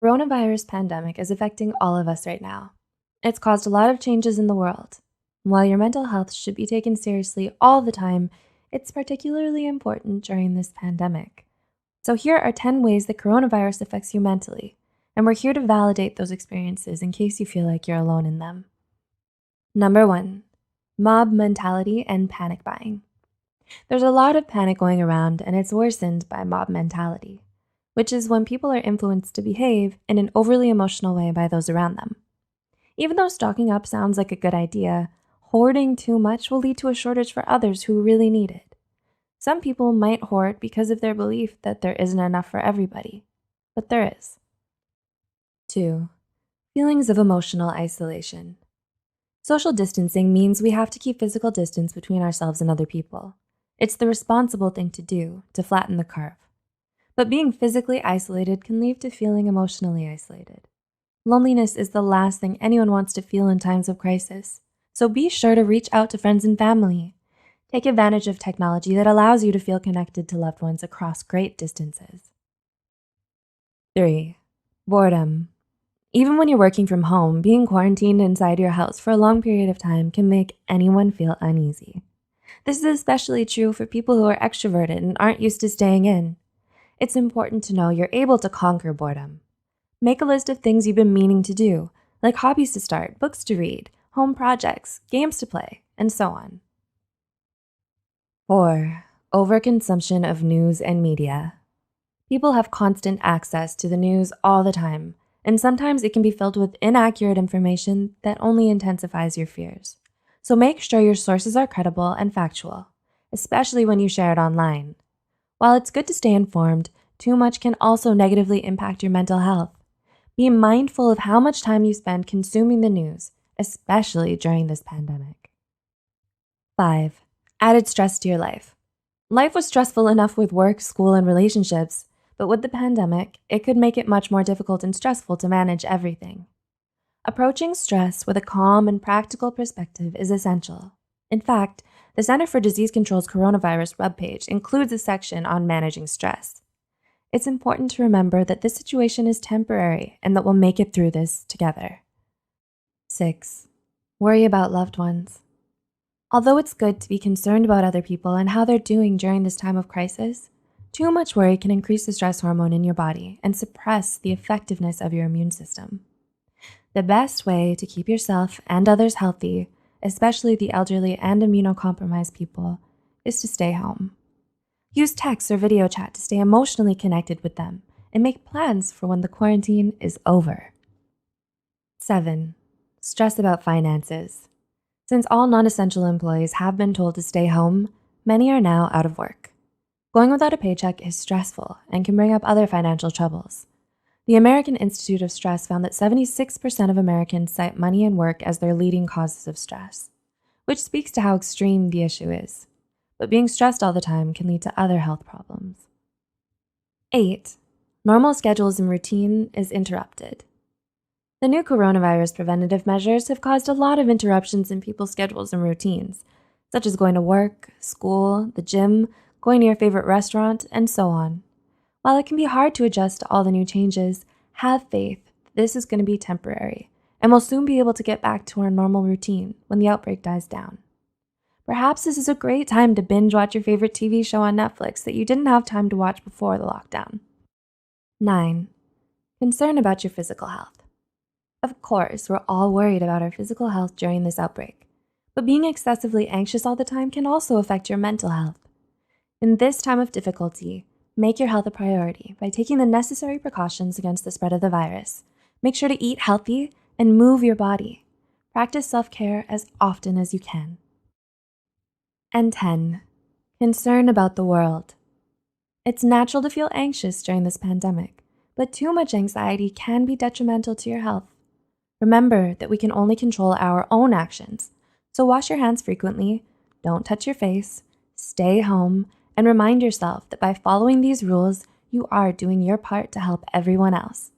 coronavirus pandemic is affecting all of us right now. It's caused a lot of changes in the world. While your mental health should be taken seriously all the time, it's particularly important during this pandemic. So here are 10 ways the coronavirus affects you mentally, and we're here to validate those experiences in case you feel like you're alone in them. Number 1, mob mentality and panic buying. There's a lot of panic going around, and it's worsened by mob mentality, which is when people are influenced to behave in an overly emotional way by those around them. Even though stocking up sounds like a good idea, hoarding too much will lead to a shortage for others who really need it. Some people might hoard because of their belief that there isn't enough for everybody, but there is. 2, feelings of emotional isolation. Social distancing means we have to keep physical distance between ourselves and other people. It's the responsible thing to do to flatten the curve. But being physically isolated can lead to feeling emotionally isolated. Loneliness is the last thing anyone wants to feel in times of crisis, so be sure to reach out to friends and family. Take advantage of technology that allows you to feel connected to loved ones across great distances. 3, boredom. Even when you're working from home, being quarantined inside your house for a long period of time can make anyone feel uneasy. This is especially true for people who are extroverted and aren't used to staying in. It's important to know you're able to conquer boredom. Make a list of things you've been meaning to do, like hobbies to start, books to read, home projects, games to play, and so on. 4, overconsumption of news and media. People have constant access to the news all the time, and sometimes it can be filled with inaccurate information that only intensifies your fears. So make sure your sources are credible and factual, especially when you share it online. While it's good to stay informed, too much can also negatively impact your mental health. Be mindful of how much time you spend consuming the news, especially during this pandemic. 5, added stress to your life. Life was stressful enough with work, school, and relationships, but with the pandemic, it could make it much more difficult and stressful to manage everything. Approaching stress with a calm and practical perspective is essential. In fact, the Center for Disease Control's coronavirus webpage includes a section on managing stress. It's important to remember that this situation is temporary and that we'll make it through this together. 6, worry about loved ones. Although it's good to be concerned about other people and how they're doing during this time of crisis, too much worry can increase the stress hormone in your body and suppress the effectiveness of your immune system. The best way to keep yourself and others healthy, especially the elderly and immunocompromised people, is to stay home. Use text or video chat to stay emotionally connected with them and make plans for when the quarantine is over. 7, stress about finances. Since all non-essential employees have been told to stay home, many are now out of work. Going without a paycheck is stressful and can bring up other financial troubles. The American Institute of Stress found that 76% of Americans cite money and work as their leading causes of stress, which speaks to how extreme the issue is. But being stressed all the time can lead to other health problems. 8, normal schedules and routine is interrupted. The new coronavirus preventative measures have caused a lot of interruptions in people's schedules and routines, such as going to work, school, the gym, going to your favorite restaurant, and so on. While it can be hard to adjust to all the new changes, have faith this is going to be temporary, and we'll soon be able to get back to our normal routine when the outbreak dies down. Perhaps this is a great time to binge watch your favorite TV show on Netflix that you didn't have time to watch before the lockdown. 9, concern about your physical health. Of course, we're all worried about our physical health during this outbreak, but being excessively anxious all the time can also affect your mental health. In this time of difficulty, make your health a priority by taking the necessary precautions against the spread of the virus. Make sure to eat healthy and move your body. Practice self-care as often as you can. And 10, concern about the world. It's natural to feel anxious during this pandemic, but too much anxiety can be detrimental to your health. Remember that we can only control our own actions, so wash your hands frequently, don't touch your face, stay home, and remind yourself that by following these rules, you are doing your part to help everyone else.